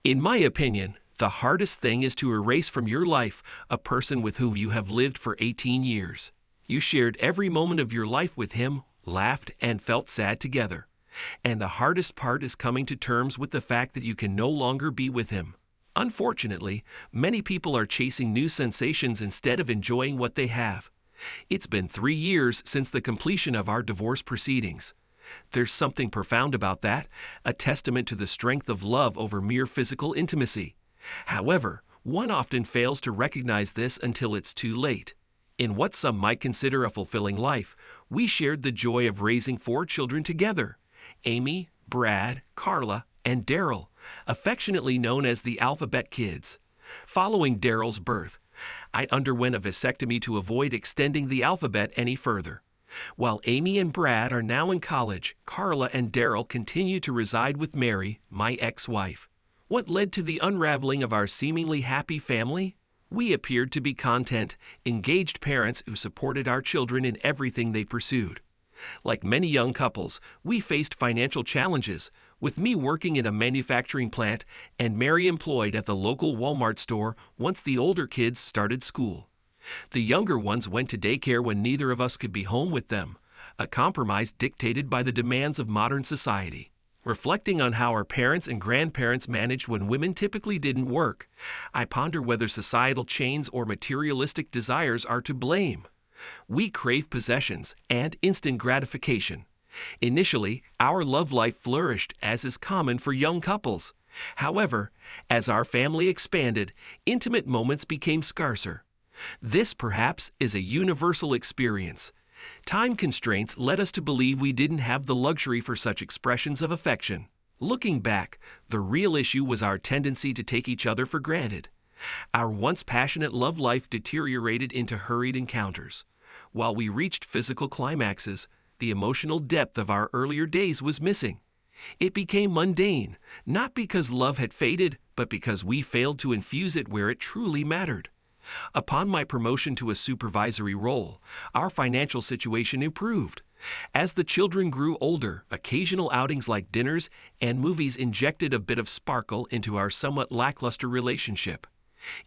In my opinion, the hardest thing is to erase from your life a person with whom you have lived for 18 years. You shared every moment of your life with him, laughed, and felt sad together. And the hardest part is coming to terms with the fact that you can no longer be with him. Unfortunately, many people are chasing new sensations instead of enjoying what they have. It's been 3 years since the completion of our divorce proceedings. There's something profound about that, a testament to the strength of love over mere physical intimacy. However, one often fails to recognize this until it's too late. In what some might consider a fulfilling life, we shared the joy of raising 4 children together: Amy, Brad, Carla, and Daryl, affectionately known as the Alphabet Kids. Following Daryl's birth, I underwent a vasectomy to avoid extending the alphabet any further. While Amy and Brad are now in college, Carla and Daryl continue to reside with Mary, my ex-wife. What led to the unraveling of our seemingly happy family? We appeared to be content, engaged parents who supported our children in everything they pursued. Like many young couples, we faced financial challenges, with me working in a manufacturing plant and Mary employed at the local Walmart store once the older kids started school. The younger ones went to daycare when neither of us could be home with them, a compromise dictated by the demands of modern society. Reflecting on how our parents and grandparents managed when women typically didn't work, I ponder whether societal chains or materialistic desires are to blame. We crave possessions and instant gratification. Initially, our love life flourished, as is common for young couples. However, as our family expanded, intimate moments became scarcer. This, perhaps, is a universal experience. Time constraints led us to believe we didn't have the luxury for such expressions of affection. Looking back, the real issue was our tendency to take each other for granted. Our once passionate love life deteriorated into hurried encounters. While we reached physical climaxes, the emotional depth of our earlier days was missing. It became mundane, not because love had faded, but because we failed to infuse it where it truly mattered. Upon my promotion to a supervisory role, our financial situation improved. As the children grew older, occasional outings like dinners and movies injected a bit of sparkle into our somewhat lackluster relationship.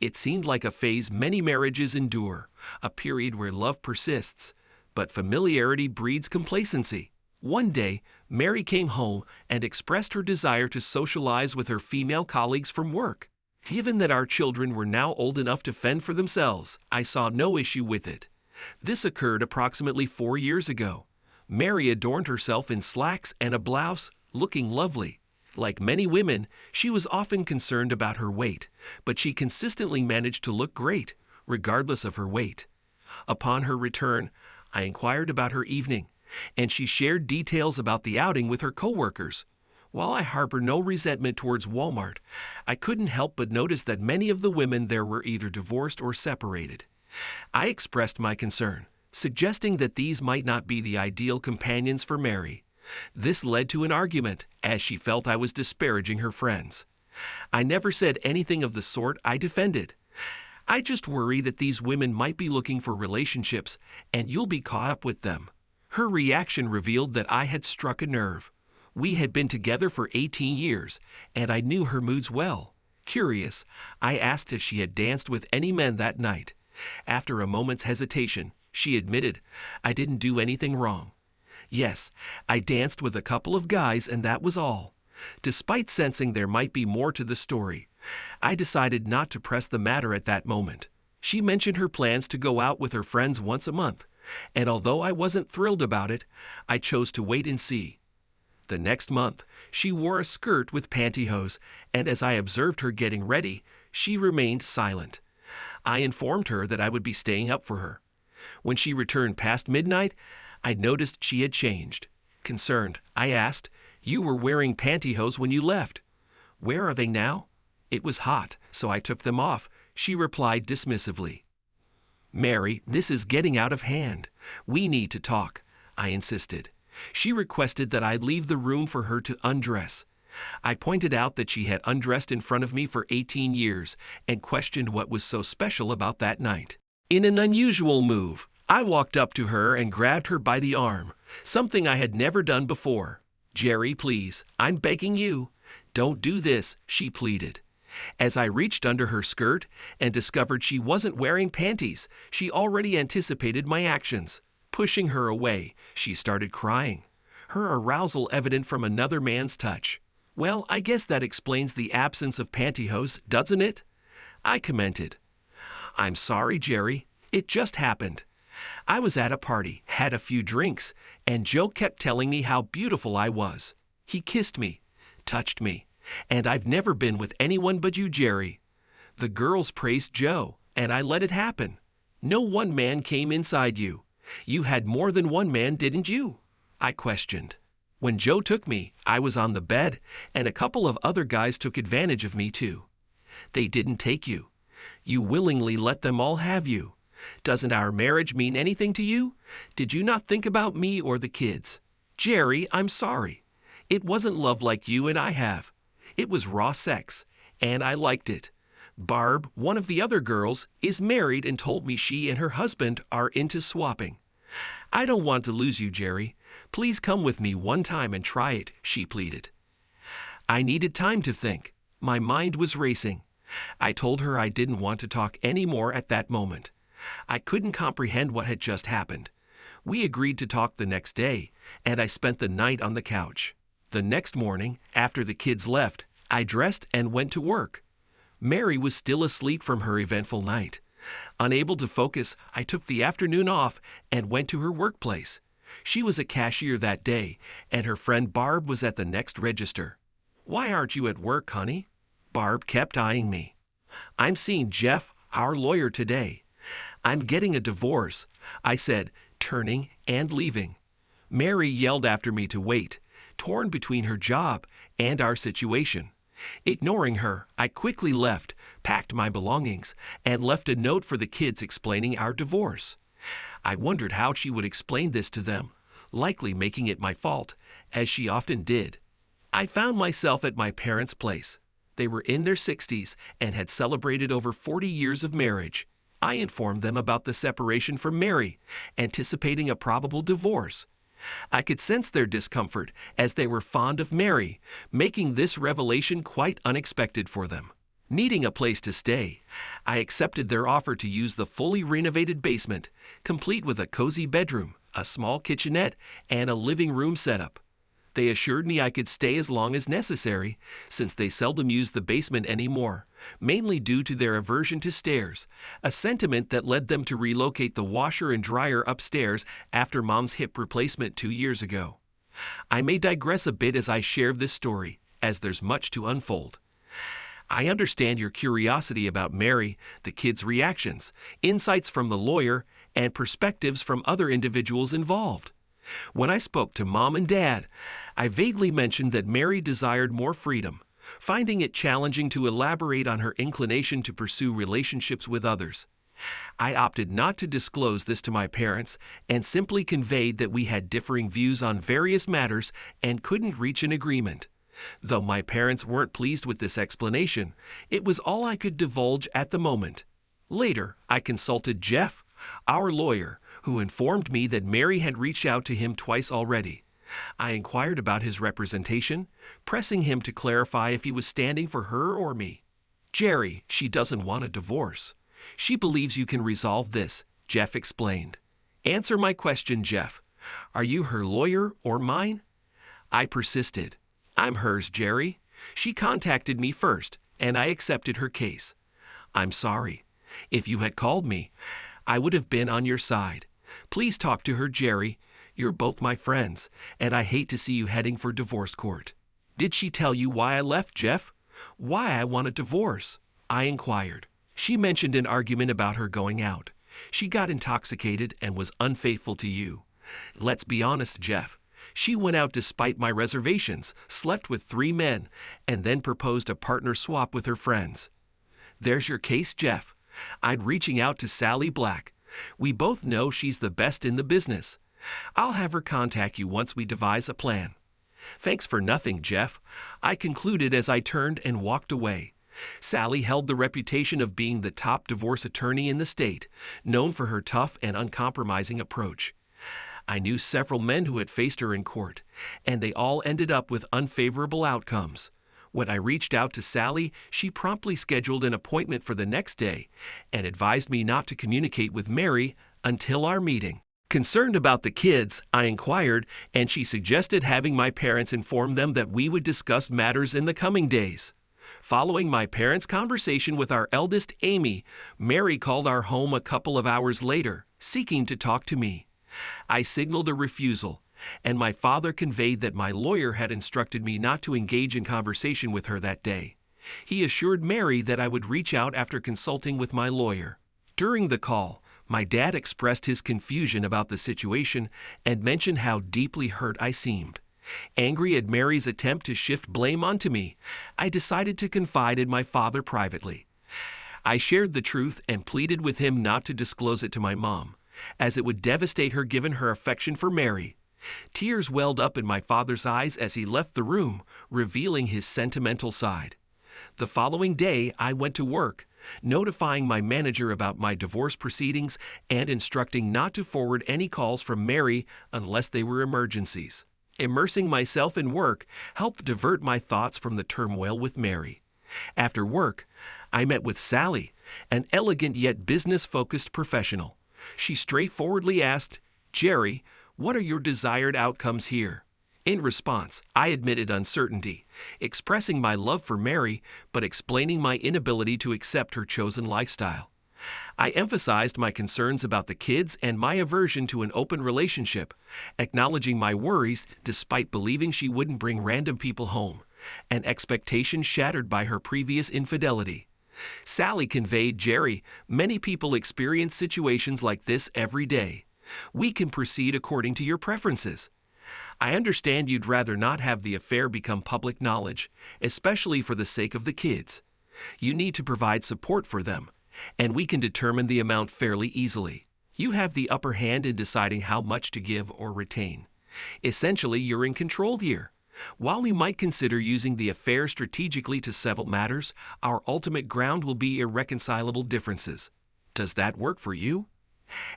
It seemed like a phase many marriages endure, a period where love persists, but familiarity breeds complacency. One day, Mary came home and expressed her desire to socialize with her female colleagues from work. Given that our children were now old enough to fend for themselves, I saw no issue with it. This occurred approximately 4 years ago. Mary adorned herself in slacks and a blouse, looking lovely. Like many women, she was often concerned about her weight, but she consistently managed to look great, regardless of her weight. Upon her return, I inquired about her evening, and she shared details about the outing with her coworkers. While I harbor no resentment towards Walmart, I couldn't help but notice that many of the women there were either divorced or separated. I expressed my concern, suggesting that these might not be the ideal companions for Mary. This led to an argument, as she felt I was disparaging her friends. I never said anything of the sort. I defended. I just worry that these women might be looking for relationships, and you'll be caught up with them. Her reaction revealed that I had struck a nerve. We had been together for 18 years, and I knew her moods well. Curious, I asked if she had danced with any men that night. After a moment's hesitation, she admitted, "I didn't do anything wrong." Yes, I danced with a couple of guys, and that was all. Despite sensing there might be more to the story, I decided not to press the matter at that moment. She mentioned her plans to go out with her friends once a month, and although I wasn't thrilled about it, I chose to wait and see. The next month, she wore a skirt with pantyhose, and as I observed her getting ready, she remained silent. I informed her that I would be staying up for her. When she returned past midnight, I noticed she had changed. Concerned, I asked, "You were wearing pantyhose when you left. Where are they now?" "It was hot, so I took them off," she replied dismissively. "Mary, this is getting out of hand. We need to talk," I insisted. She requested that I leave the room for her to undress. I pointed out that she had undressed in front of me for 18 years and questioned what was so special about that night. In an unusual move, I walked up to her and grabbed her by the arm, something I had never done before. "Jerry, please, I'm begging you. Don't do this," she pleaded. As I reached under her skirt and discovered she wasn't wearing panties, she already anticipated my actions. Pushing her away, she started crying, her arousal evident from another man's touch. "Well, I guess that explains the absence of pantyhose, doesn't it?" I commented. "I'm sorry, Jerry. It just happened. I was at a party, had a few drinks, and Joe kept telling me how beautiful I was. He kissed me, touched me, and I've never been with anyone but you, Jerry." The girls praised Joe, and I let it happen. "No one man came inside you. You had more than one man, didn't you?" I questioned. "When Joe took me, I was on the bed, and a couple of other guys took advantage of me too." "They didn't take you. You willingly let them all have you. Doesn't our marriage mean anything to you? Did you not think about me or the kids?" "Jerry, I'm sorry. It wasn't love like you and I have. It was raw sex, and I liked it. Barb, one of the other girls, is married and told me she and her husband are into swapping. I don't want to lose you, Jerry. Please come with me one time and try it," she pleaded. I needed time to think. My mind was racing. I told her I didn't want to talk any more at that moment. I couldn't comprehend what had just happened. We agreed to talk the next day, and I spent the night on the couch. The next morning, after the kids left, I dressed and went to work. Mary was still asleep from her eventful night. Unable to focus, I took the afternoon off and went to her workplace. She was a cashier that day, and her friend Barb was at the next register. "Why aren't you at work, honey?" Barb kept eyeing me. "I'm seeing Jeff, our lawyer, today. I'm getting a divorce," I said, turning and leaving. Mary yelled after me to wait, torn between her job and our situation. Ignoring her, I quickly left, packed my belongings, and left a note for the kids explaining our divorce. I wondered how she would explain this to them, likely making it my fault, as she often did. I found myself at my parents' place. They were in their 60s and had celebrated over 40 years of marriage. I informed them about the separation from Mary, anticipating a probable divorce. I could sense their discomfort as they were fond of Mary, making this revelation quite unexpected for them. Needing a place to stay, I accepted their offer to use the fully renovated basement, complete with a cozy bedroom, a small kitchenette, and a living room setup. They assured me I could stay as long as necessary, since they seldom use the basement anymore, mainly due to their aversion to stairs, a sentiment that led them to relocate the washer and dryer upstairs after Mom's hip replacement 2 years ago. I may digress a bit as I share this story, as there's much to unfold. I understand your curiosity about Mary, the kids' reactions, insights from the lawyer, and perspectives from other individuals involved. When I spoke to Mom and Dad, I vaguely mentioned that Mary desired more freedom, finding it challenging to elaborate on her inclination to pursue relationships with others. I opted not to disclose this to my parents and simply conveyed that we had differing views on various matters and couldn't reach an agreement. Though my parents weren't pleased with this explanation, it was all I could divulge at the moment. Later, I consulted Jeff, our lawyer, who informed me that Mary had reached out to him twice already. I inquired about his representation, pressing him to clarify if he was standing for her or me. "Jerry, she doesn't want a divorce. She believes you can resolve this," Jeff explained. "Answer my question, Jeff. Are you her lawyer or mine?" I persisted. "I'm hers, Jerry. She contacted me first, and I accepted her case. I'm sorry. If you had called me, I would have been on your side. Please talk to her, Jerry. You're both my friends, and I hate to see you heading for divorce court." "Did she tell you why I left, Jeff? Why I want a divorce?" I inquired. "She mentioned an argument about her going out. She got intoxicated and was unfaithful to you. Let's be honest, Jeff. She went out despite my reservations, slept with 3 men, and then proposed a partner swap with her friends. There's your case, Jeff. I'm reaching out to Sally Black. We both know she's the best in the business. I'll have her contact you once we devise a plan." "Thanks for nothing, Jeff," I concluded as I turned and walked away. Sally held the reputation of being the top divorce attorney in the state, known for her tough and uncompromising approach. I knew several men who had faced her in court, and they all ended up with unfavorable outcomes. When I reached out to Sally, she promptly scheduled an appointment for the next day and advised me not to communicate with Mary until our meeting. Concerned about the kids, I inquired, and she suggested having my parents inform them that we would discuss matters in the coming days. Following my parents' conversation with our eldest, Amy, Mary called our home a couple of hours later, seeking to talk to me. I signaled a refusal, and my father conveyed that my lawyer had instructed me not to engage in conversation with her that day. He assured Mary that I would reach out after consulting with my lawyer. During the call, my dad expressed his confusion about the situation and mentioned how deeply hurt I seemed. Angry at Mary's attempt to shift blame onto me, I decided to confide in my father privately. I shared the truth and pleaded with him not to disclose it to my mom, as it would devastate her given her affection for Mary. Tears welled up in my father's eyes as he left the room, revealing his sentimental side. The following day, I went to work, notifying my manager about my divorce proceedings and instructing not to forward any calls from Mary unless they were emergencies. Immersing myself in work helped divert my thoughts from the turmoil with Mary. After work, I met with Sally, an elegant yet business-focused professional. She straightforwardly asked, "Jerry, what are your desired outcomes here?" In response, I admitted uncertainty, expressing my love for Mary, but explaining my inability to accept her chosen lifestyle. I emphasized my concerns about the kids and my aversion to an open relationship, acknowledging my worries despite believing she wouldn't bring random people home, an expectation shattered by her previous infidelity. Sally conveyed, "Jerry, many people experience situations like this every day. We can proceed according to your preferences. I understand you'd rather not have the affair become public knowledge, especially for the sake of the kids. You need to provide support for them, and we can determine the amount fairly easily. You have the upper hand in deciding how much to give or retain. Essentially, you're in control here. While we might consider using the affair strategically to settle matters, our ultimate ground will be irreconcilable differences. Does that work for you?"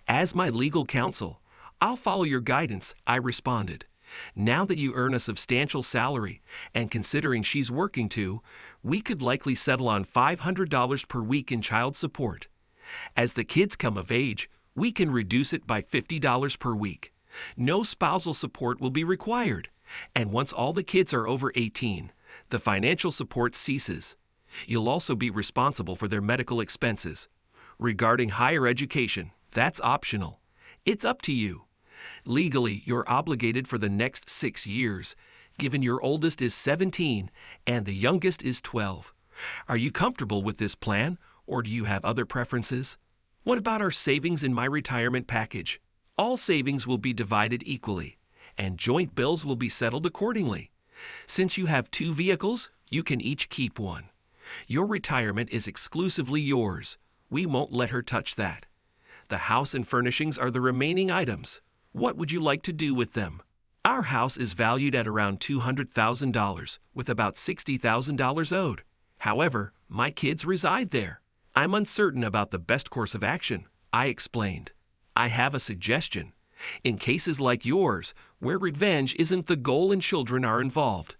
As my legal counsel, "I'll follow your guidance," I responded. "Now that you earn a substantial salary, and considering she's working too, we could likely settle on $500 per week in child support. As the kids come of age, we can reduce it by $50 per week. No spousal support will be required, and once all the kids are over 18, the financial support ceases. You'll also be responsible for their medical expenses. Regarding higher education, that's optional. It's up to you. Legally, you're obligated for the next 6 years, given your oldest is 17 and the youngest is 12. Are you comfortable with this plan, or do you have other preferences? What about our savings in my retirement package? All savings will be divided equally, and joint bills will be settled accordingly. Since you have 2 vehicles, you can each keep one. Your retirement is exclusively yours. We won't let her touch that. The house and furnishings are the remaining items. What would you like to do with them? Our house is valued at around $200,000, with about $60,000 owed. However, my kids reside there. I'm uncertain about the best course of action," I explained. "I have a suggestion. In cases like yours, where revenge isn't the goal and children are involved,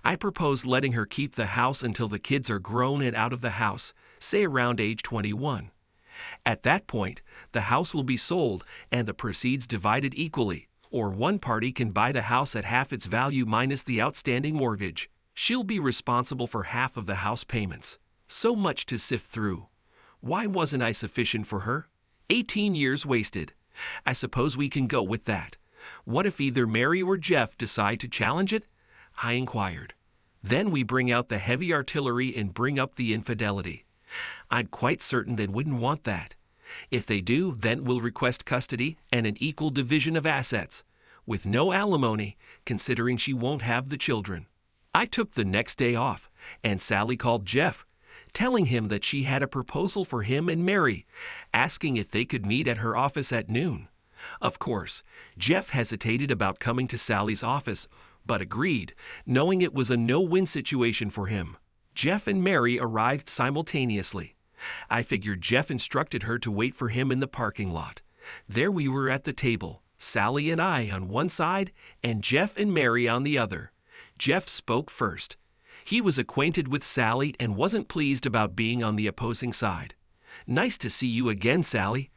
I propose letting her keep the house until the kids are grown and out of the house, say around age 21. At that point, the house will be sold and the proceeds divided equally, or one party can buy the house at half its value minus the outstanding mortgage. She'll be responsible for half of the house payments. So much to sift through. Why wasn't I sufficient for her? 18 years wasted. I suppose we can go with that. What if either Mary or Jeff decide to challenge it?" I inquired. "Then we bring out the heavy artillery and bring up the infidelity. I'm quite certain they wouldn't want that. If they do, then we'll request custody and an equal division of assets, with no alimony, considering she won't have the children." I took the next day off, and Sally called Jeff, telling him that she had a proposal for him and Mary, asking if they could meet at her office at noon. Of course, Jeff hesitated about coming to Sally's office, but agreed, knowing it was a no-win situation for him. Jeff and Mary arrived simultaneously. I figured Jeff instructed her to wait for him in the parking lot. There we were at the table, Sally and I on one side, and Jeff and Mary on the other. Jeff spoke first. He was acquainted with Sally and wasn't pleased about being on the opposing side. "Nice to see you again, Sally.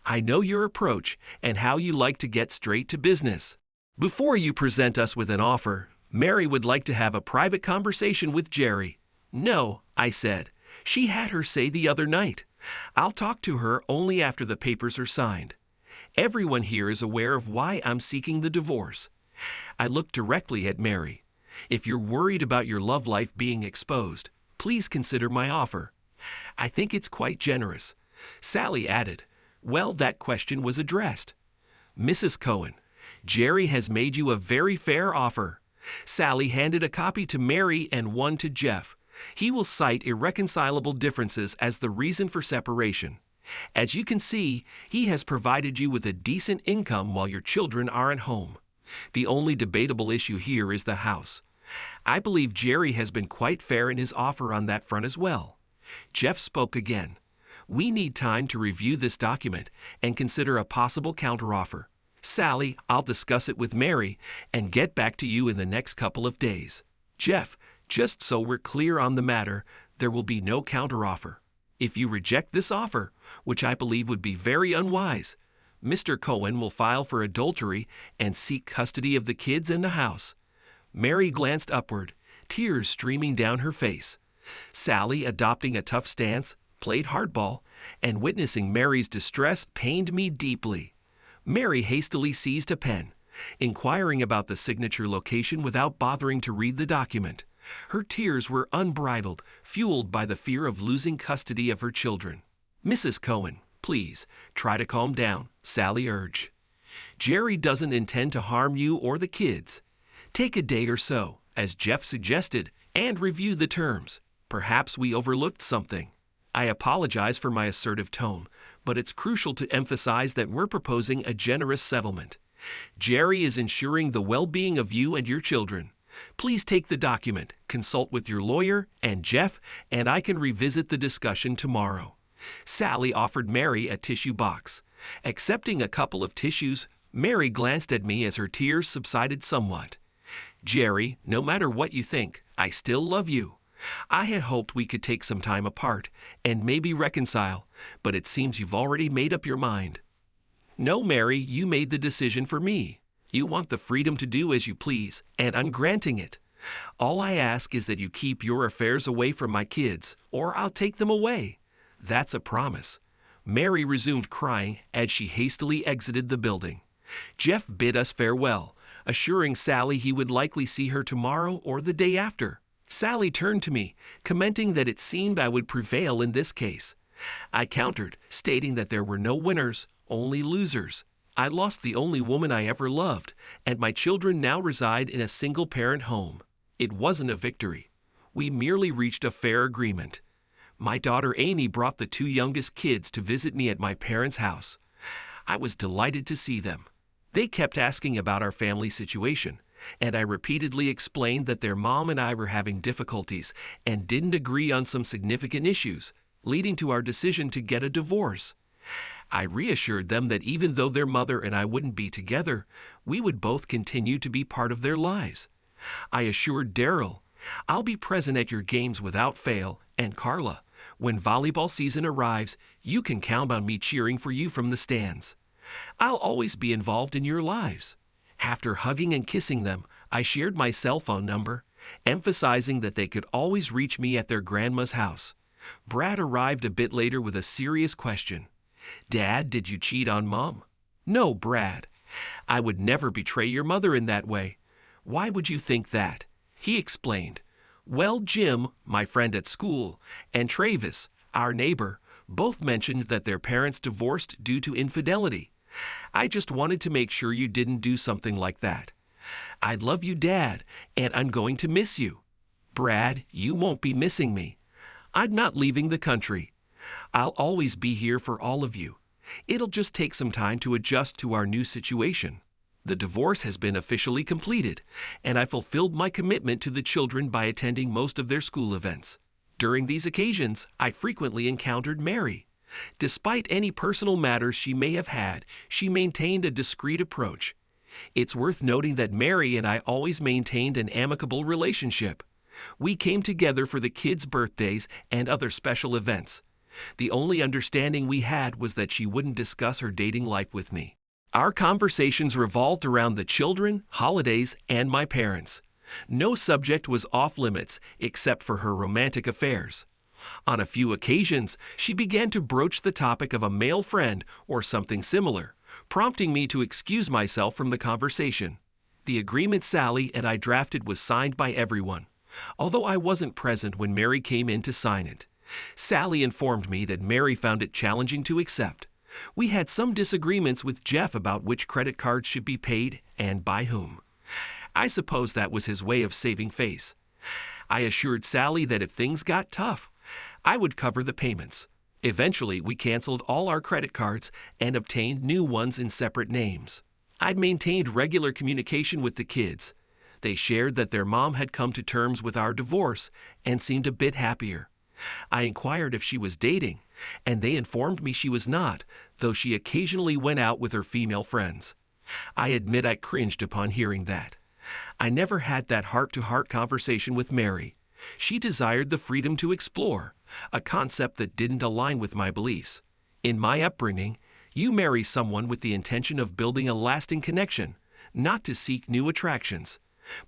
I know your approach and how you like to get straight to business. Before you present us with an offer, Mary would like to have a private conversation with Jerry." "No," I said. "She had her say the other night. I'll talk to her only after the papers are signed. Everyone here is aware of why I'm seeking the divorce." I looked directly at Mary. "If you're worried about your love life being exposed, please consider my offer. I think it's quite generous." Sally added, "Well, that question was addressed." "Mrs. Cohen, Jerry has made you a very fair offer." Sally handed a copy to Mary and one to Jeff. "He will cite irreconcilable differences as the reason for separation. As you can see, he has provided you with a decent income while your children are at home. The only debatable issue here is the house. I believe Jerry has been quite fair in his offer on that front as well." Jeff spoke again. "We need time to review this document and consider a possible counteroffer. Sally, I'll discuss it with Mary and get back to you in the next couple of days." "Jeff, just so we're clear on the matter, there will be no counteroffer. If you reject this offer, which I believe would be very unwise, Mr. Cohen will file for adultery and seek custody of the kids and the house." Mary glanced upward, tears streaming down her face. Sally, adopting a tough stance, played hardball, and witnessing Mary's distress pained me deeply. Mary hastily seized a pen, inquiring about the signature location without bothering to read the document. Her tears were unbridled, fueled by the fear of losing custody of her children. "Mrs. Cohen, please, try to calm down," Sally urged. "Jerry doesn't intend to harm you or the kids. Take a day or so, as Jeff suggested, and review the terms. Perhaps we overlooked something." I apologize for my assertive tone, but it's crucial to emphasize that we're proposing a generous settlement. Jerry is ensuring the well-being of you and your children. Please take the document, consult with your lawyer and Jeff, and I can revisit the discussion tomorrow. Sally offered Mary a tissue box. Accepting a couple of tissues, Mary glanced at me as her tears subsided somewhat. "Jerry, no matter what you think, I still love you. I had hoped we could take some time apart and maybe reconcile, but it seems you've already made up your mind." "No, Mary, you made the decision for me. You want the freedom to do as you please, and I'm granting it. All I ask is that you keep your affairs away from my kids, or I'll take them away. That's a promise." Mary resumed crying as she hastily exited the building. Jeff bid us farewell, assuring Sally he would likely see her tomorrow or the day after. Sally turned to me, commenting that it seemed I would prevail in this case. I countered, stating that there were no winners, only losers. I lost the only woman I ever loved, and my children now reside in a single-parent home. It wasn't a victory. We merely reached a fair agreement. My daughter Amy brought the two youngest kids to visit me at my parents' house. I was delighted to see them. They kept asking about our family situation, and I repeatedly explained that their mom and I were having difficulties and didn't agree on some significant issues, leading to our decision to get a divorce. I reassured them that even though their mother and I wouldn't be together, we would both continue to be part of their lives. I assured Daryl, "I'll be present at your games without fail, and Carla, when volleyball season arrives, you can count on me cheering for you from the stands. I'll always be involved in your lives." After hugging and kissing them, I shared my cell phone number, emphasizing that they could always reach me at their grandma's house. Brad arrived a bit later with a serious question. "Dad, did you cheat on Mom?" "No, Brad. I would never betray your mother in that way. Why would you think that?" He explained. "Well, Jim, my friend at school, and Travis, our neighbor, both mentioned that their parents divorced due to infidelity. I just wanted to make sure you didn't do something like that. I love you, Dad, and I'm going to miss you. Brad, you won't be missing me. I'm not leaving the country. I'll always be here for all of you. It'll just take some time to adjust to our new situation. The divorce has been officially completed, and I fulfilled my commitment to the children by attending most of their school events. During these occasions, I frequently encountered Mary. Despite any personal matters she may have had, she maintained a discreet approach. It's worth noting that Mary and I always maintained an amicable relationship. We came together for the kids' birthdays and other special events. The only understanding we had was that she wouldn't discuss her dating life with me. Our conversations revolved around the children, holidays, and my parents. No subject was off limits except for her romantic affairs. On a few occasions, she began to broach the topic of a male friend or something similar, prompting me to excuse myself from the conversation. The agreement Sally and I drafted was signed by everyone, although I wasn't present when Mary came in to sign it. Sally informed me that Mary found it challenging to accept. We had some disagreements with Jeff about which credit cards should be paid and by whom. I suppose that was his way of saving face. I assured Sally that if things got tough, I would cover the payments. Eventually, we canceled all our credit cards and obtained new ones in separate names. I'd maintained regular communication with the kids. They shared that their mom had come to terms with our divorce and seemed a bit happier. I inquired if she was dating, and they informed me she was not, though she occasionally went out with her female friends. I admit I cringed upon hearing that. I never had that heart-to-heart conversation with Mary. She desired the freedom to explore, a concept that didn't align with my beliefs. In my upbringing, you marry someone with the intention of building a lasting connection, not to seek new attractions.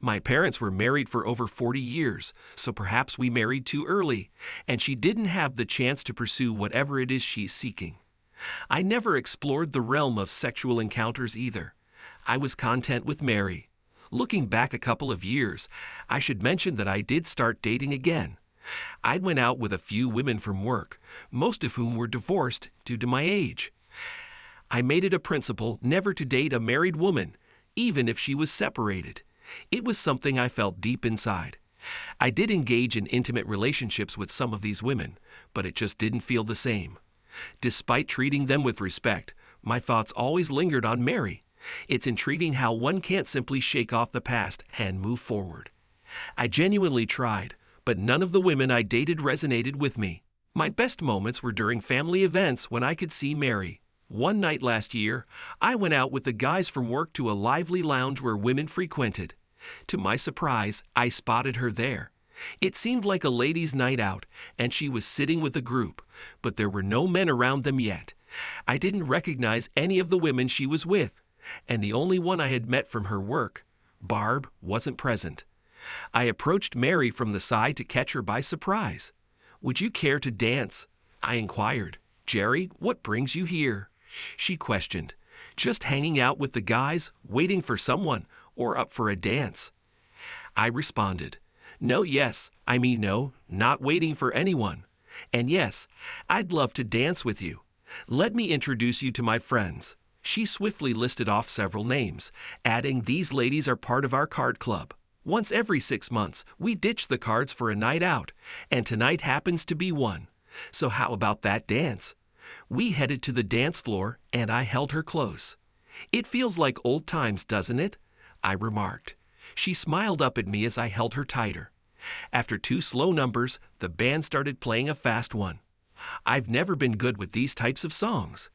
My parents were married for over 40 years, so perhaps we married too early, and she didn't have the chance to pursue whatever it is she's seeking. I never explored the realm of sexual encounters either. I was content with Mary. Looking back a couple of years, I should mention that I did start dating again. I went out with a few women from work, most of whom were divorced due to my age. I made it a principle never to date a married woman, even if she was separated. It was something I felt deep inside. I did engage in intimate relationships with some of these women, but it just didn't feel the same. Despite treating them with respect, my thoughts always lingered on Mary. It's intriguing how one can't simply shake off the past and move forward. I genuinely tried, but none of the women I dated resonated with me. My best moments were during family events when I could see Mary. One night last year, I went out with the guys from work to a lively lounge where women frequented. To my surprise, I spotted her there. It seemed like a ladies' night out, and she was sitting with a group, but there were no men around them yet. I didn't recognize any of the women she was with, and the only one I had met from her work, Barb, wasn't present. I approached Mary from the side to catch her by surprise. "Would you care to dance?" I inquired. "Jerry, what brings you here?" she questioned. "Just hanging out with the guys, waiting for someone, or up for a dance?" I responded, No, not waiting for anyone. And yes, I'd love to dance with you. Let me introduce you to my friends." She swiftly listed off several names, adding, "These ladies are part of our card club. Once every 6 months, we ditch the cards for a night out, and tonight happens to be one. So how about that dance?" We headed to the dance floor, and I held her close. "It feels like old times, doesn't it?" I remarked. She smiled up at me as I held her tighter. After 2 slow numbers, the band started playing a fast one. I've never been good with these types of songs,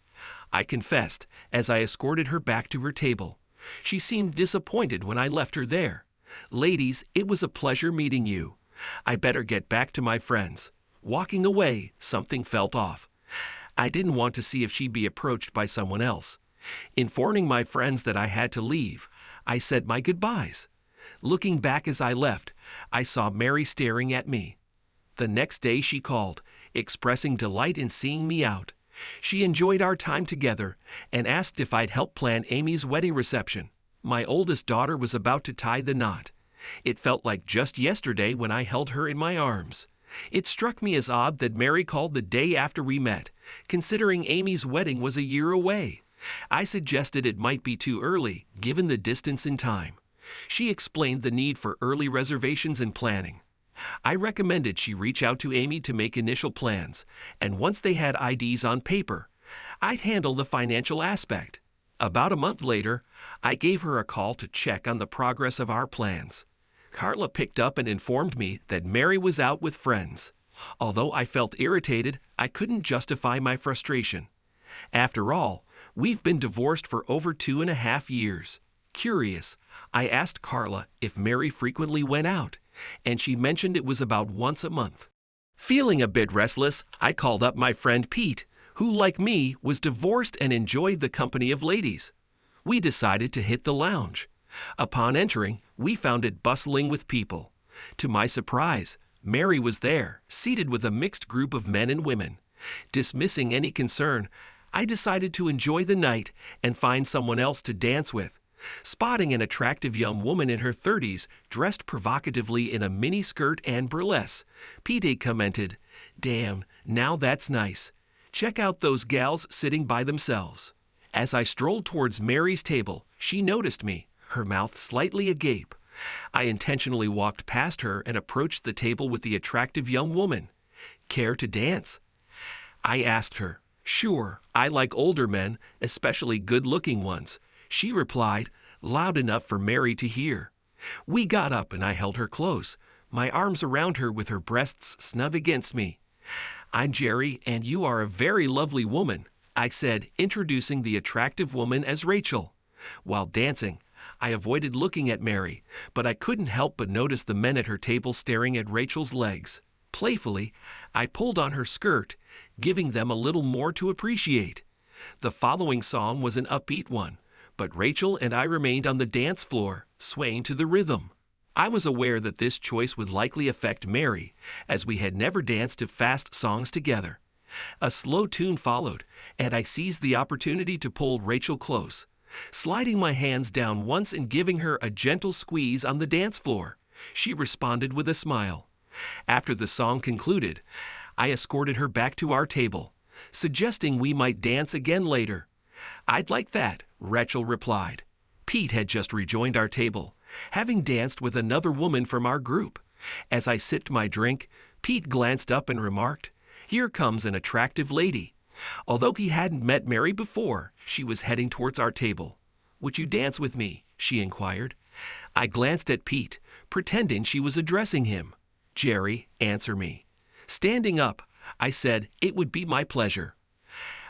I confessed as I escorted her back to her table. She seemed disappointed when I left her there. "Ladies, it was a pleasure meeting you. I better get back to my friends." Walking away, something felt off. I didn't want to see if she'd be approached by someone else. Informing my friends that I had to leave, I said my goodbyes. Looking back as I left, I saw Mary staring at me. The next day she called, expressing delight in seeing me out. She enjoyed our time together and asked if I'd help plan Amy's wedding reception. My oldest daughter was about to tie the knot. It felt like just yesterday when I held her in my arms. It struck me as odd that Mary called the day after we met, considering Amy's wedding was a year away. I suggested it might be too early, given the distance in time. She explained the need for early reservations and planning. I recommended she reach out to Amy to make initial plans, and once they had IDs on paper, I'd handle the financial aspect. About a month later, I gave her a call to check on the progress of our plans. Carla picked up and informed me that Mary was out with friends. Although I felt irritated, I couldn't justify my frustration. After all, we've been divorced for over 2.5 years. Curious, I asked Carla if Mary frequently went out, and she mentioned it was about once a month. Feeling a bit restless, I called up my friend Pete, who, like me, was divorced and enjoyed the company of ladies. We decided to hit the lounge. Upon entering, we found it bustling with people. To my surprise, Mary was there, seated with a mixed group of men and women. Dismissing any concern, I decided to enjoy the night and find someone else to dance with. Spotting an attractive young woman in her 30s, dressed provocatively in a mini skirt and burlesque, Pete commented, "Damn, now that's nice. Check out those gals sitting by themselves." As I strolled towards Mary's table, she noticed me, her mouth slightly agape. I intentionally walked past her and approached the table with the attractive young woman. "Care to dance?" I asked her. "Sure, I like older men, especially good-looking ones," she replied, loud enough for Mary to hear. We got up and I held her close, my arms around her with her breasts snug against me. "I'm Jerry, and you are a very lovely woman," I said, introducing the attractive woman as Rachel. While dancing, I avoided looking at Mary, but I couldn't help but notice the men at her table staring at Rachel's legs. Playfully, I pulled on her skirt, giving them a little more to appreciate. The following song was an upbeat one, but Rachel and I remained on the dance floor, swaying to the rhythm. I was aware that this choice would likely affect Mary, as we had never danced to fast songs together. A slow tune followed, and I seized the opportunity to pull Rachel close, sliding my hands down once and giving her a gentle squeeze on the dance floor. She responded with a smile. After the song concluded, I escorted her back to our table, suggesting we might dance again later. "I'd like that," Rachel replied. Pete had just rejoined our table, having danced with another woman from our group. As I sipped my drink, Pete glanced up and remarked, "Here comes an attractive lady." Although he hadn't met Mary before, she was heading towards our table. "Would you dance with me?" she inquired. I glanced at Pete, pretending she was addressing him. "Jerry, answer me." Standing up, I said, "It would be my pleasure."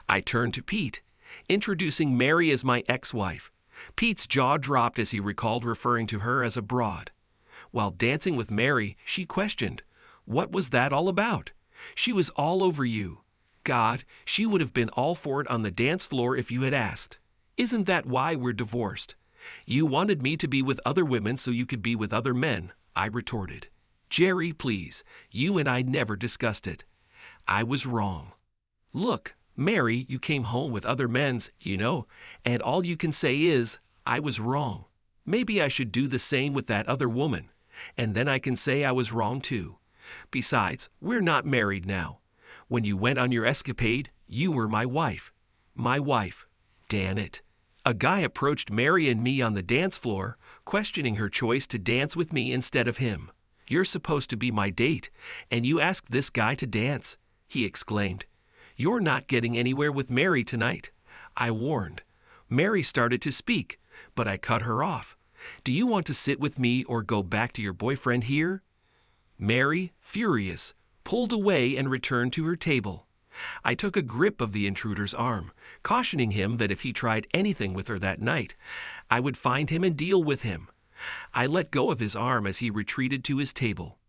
I turned to Pete, introducing Mary as my ex-wife. Pete's jaw dropped as he recalled referring to her as a broad. While dancing with Mary, she questioned, "What was that all about? She was all over you." "God, she would have been all for it on the dance floor if you had asked. Isn't that why we're divorced? You wanted me to be with other women so you could be with other men," I retorted. "Jerry, please, you and I never discussed it. I was wrong." "Look, Mary, you came home with other men's, and all you can say is, I was wrong. Maybe I should do the same with that other woman, and then I can say I was wrong too. Besides, we're not married now. When you went on your escapade, you were my wife. My wife. Damn it." A guy approached Mary and me on the dance floor, questioning her choice to dance with me instead of him. "You're supposed to be my date, and you asked this guy to dance," he exclaimed. "You're not getting anywhere with Mary tonight," I warned. Mary started to speak, but I cut her off. "Do you want to sit with me or go back to your boyfriend here?" Mary, furious, pulled away and returned to her table. I took a grip of the intruder's arm, cautioning him that if he tried anything with her that night, I would find him and deal with him. I let go of his arm as he retreated to his table.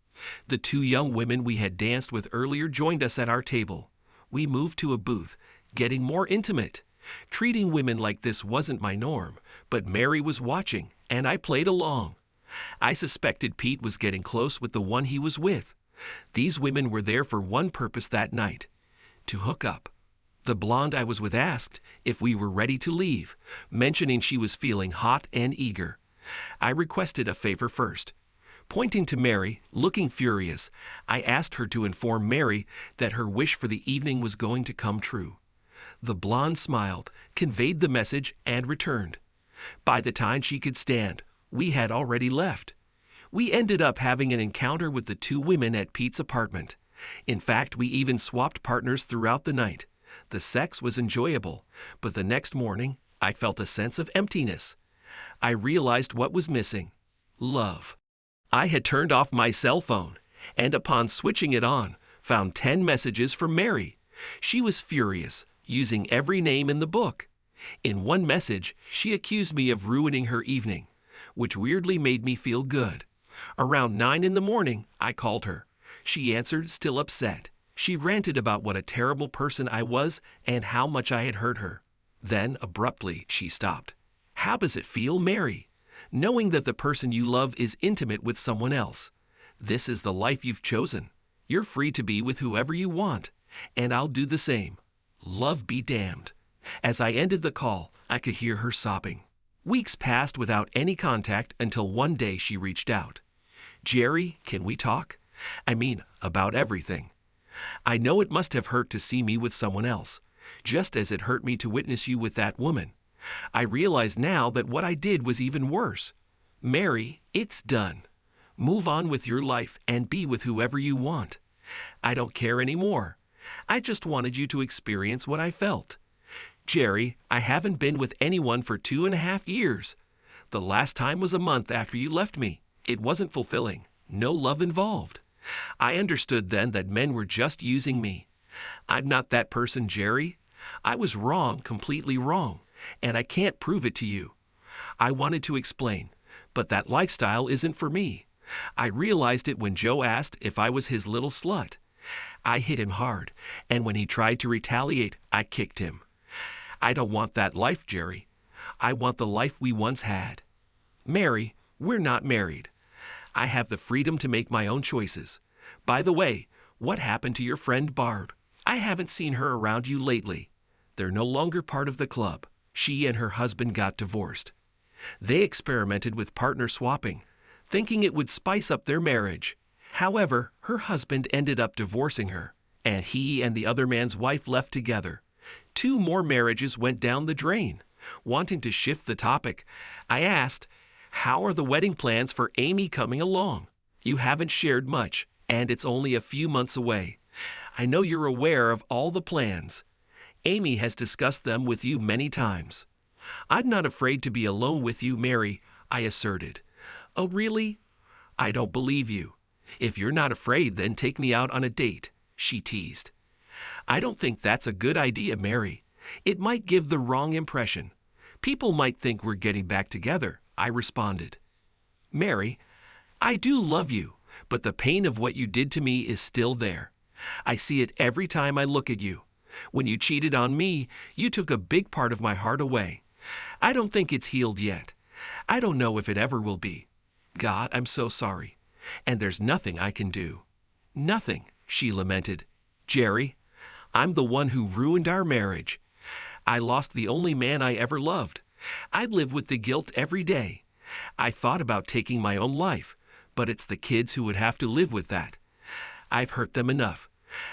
The two young women we had danced with earlier joined us at our table. We moved to a booth, getting more intimate. Treating women like this wasn't my norm, but Mary was watching, and I played along. I suspected Pete was getting close with the one he was with. These women were there for one purpose that night: to hook up. The blonde I was with asked if we were ready to leave, mentioning she was feeling hot and eager. I requested a favor first. Pointing to Mary, looking furious, I asked her to inform Mary that her wish for the evening was going to come true. The blonde smiled, conveyed the message, and returned. By the time she could stand, we had already left. We ended up having an encounter with the two women at Pete's apartment. In fact, we even swapped partners throughout the night. The sex was enjoyable, but the next morning, I felt a sense of emptiness. I realized what was missing: love. I had turned off my cell phone, and upon switching it on, found 10 messages from Mary. She was furious, using every name in the book. In one message, she accused me of ruining her evening, which weirdly made me feel good. Around 9 in the morning, I called her. She answered, still upset. She ranted about what a terrible person I was and how much I had hurt her. Then, abruptly, she stopped. How does it feel, Mary, knowing that the person you love is intimate with someone else? This is the life you've chosen. You're free to be with whoever you want, and I'll do the same. Love be damned. As I ended the call, I could hear her sobbing. Weeks passed without any contact until one day she reached out. Jerry, can we talk? I mean, about everything. I know it must have hurt to see me with someone else, just as it hurt me to witness you with that woman. I realize now that what I did was even worse. Mary, it's done. Move on with your life and be with whoever you want. I don't care anymore. I just wanted you to experience what I felt. Jerry, I haven't been with anyone for 2.5 years. The last time was a month after you left me. It wasn't fulfilling. No love involved. I understood then that men were just using me. I'm not that person, Jerry. I was wrong, completely wrong, and I can't prove it to you. I wanted to explain, but that lifestyle isn't for me. I realized it when Joe asked if I was his little slut. I hit him hard, and when he tried to retaliate, I kicked him. I don't want that life, Jerry. I want the life we once had. Mary, we're not married. I have the freedom to make my own choices. By the way, what happened to your friend Barb? I haven't seen her around you lately. They're no longer part of the club. She and her husband got divorced. They experimented with partner swapping, thinking it would spice up their marriage. However, her husband ended up divorcing her, and he and the other man's wife left together. 2 more marriages went down the drain. Wanting to shift the topic, I asked, how are the wedding plans for Amy coming along? You haven't shared much, and it's only a few months away. I know you're aware of all the plans. Amy has discussed them with you many times. I'm not afraid to be alone with you, Mary, I asserted. Oh, really? I don't believe you. If you're not afraid, then take me out on a date, she teased. I don't think that's a good idea, Mary. It might give the wrong impression. People might think we're getting back together, I responded. Mary, I do love you, but the pain of what you did to me is still there. I see it every time I look at you. When you cheated on me, you took a big part of my heart away. I don't think it's healed yet. I don't know if it ever will be. God, I'm so sorry. And there's nothing I can do. Nothing, she lamented. Jerry, I'm the one who ruined our marriage. I lost the only man I ever loved. I live with the guilt every day. I thought about taking my own life, but it's the kids who would have to live with that. I've hurt them enough.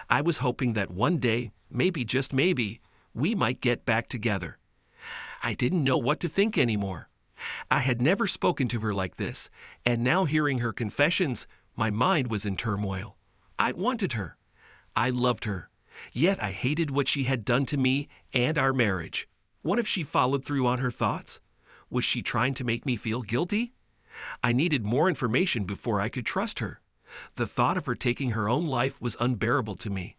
I was hoping that one day, maybe just maybe, we might get back together. I didn't know what to think anymore. I had never spoken to her like this, and now hearing her confessions, my mind was in turmoil. I wanted her. I loved her. Yet I hated what she had done to me and our marriage. What if she followed through on her thoughts? Was she trying to make me feel guilty? I needed more information before I could trust her. The thought of her taking her own life was unbearable to me.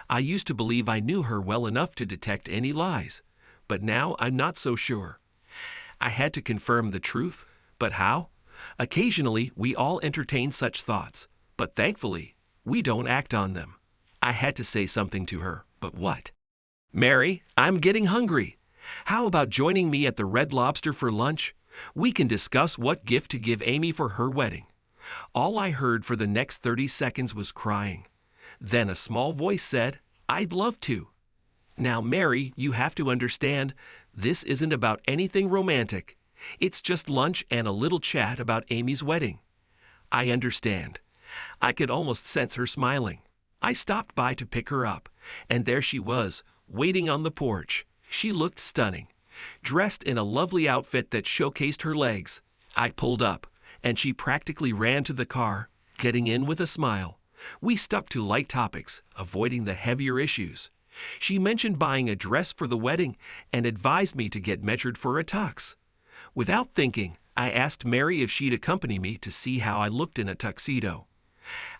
I used to believe I knew her well enough to detect any lies, but now I'm not so sure. I had to confirm the truth, but how? Occasionally, we all entertain such thoughts, but thankfully, we don't act on them. I had to say something to her, but what? Mary, I'm getting hungry. How about joining me at the Red Lobster for lunch? We can discuss what gift to give Amy for her wedding. All I heard for the next 30 seconds was crying. Then a small voice said, I'd love to. Now, Mary, you have to understand, this isn't about anything romantic. It's just lunch and a little chat about Amy's wedding. I understand. I could almost sense her smiling. I stopped by to pick her up, and there she was, waiting on the porch. She looked stunning, dressed in a lovely outfit that showcased her legs. I pulled up, and she practically ran to the car, getting in with a smile. We stuck to light topics, avoiding the heavier issues. She mentioned buying a dress for the wedding and advised me to get measured for a tux. Without thinking, I asked Mary if she'd accompany me to see how I looked in a tuxedo.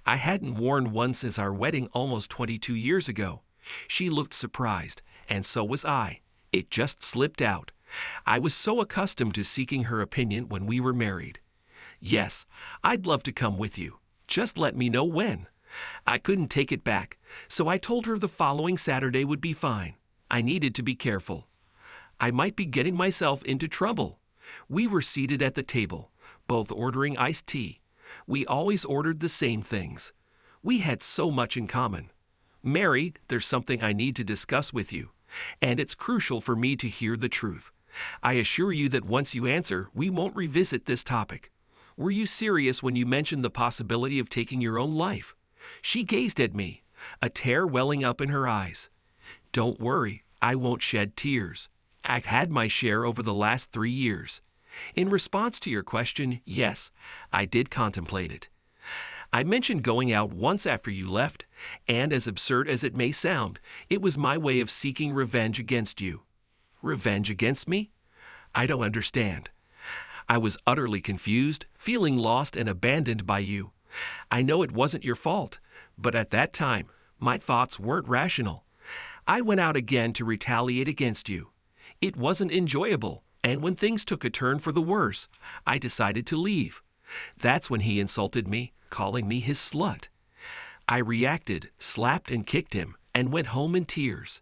I hadn't worn one since our wedding almost 22 years ago. She looked surprised, and so was I. It just slipped out. I was so accustomed to seeking her opinion when we were married. Yes, I'd love to come with you. Just let me know when. I couldn't take it back, so I told her the following Saturday would be fine. I needed to be careful. I might be getting myself into trouble. We were seated at the table, both ordering iced tea. We always ordered the same things. We had so much in common. Mary, there's something I need to discuss with you, and it's crucial for me to hear the truth. I assure you that once you answer, we won't revisit this topic. Were you serious when you mentioned the possibility of taking your own life? She gazed at me, a tear welling up in her eyes. Don't worry, I won't shed tears. I've had my share over the last 3 years. In response to your question, yes, I did contemplate it. I mentioned going out once after you left, and as absurd as it may sound, it was my way of seeking revenge against you. Revenge against me? I don't understand. I was utterly confused, feeling lost and abandoned by you. I know it wasn't your fault, but at that time, my thoughts weren't rational. I went out again to retaliate against you. It wasn't enjoyable, and when things took a turn for the worse, I decided to leave. That's when he insulted me, calling me his slut. I reacted, slapped and kicked him, and went home in tears.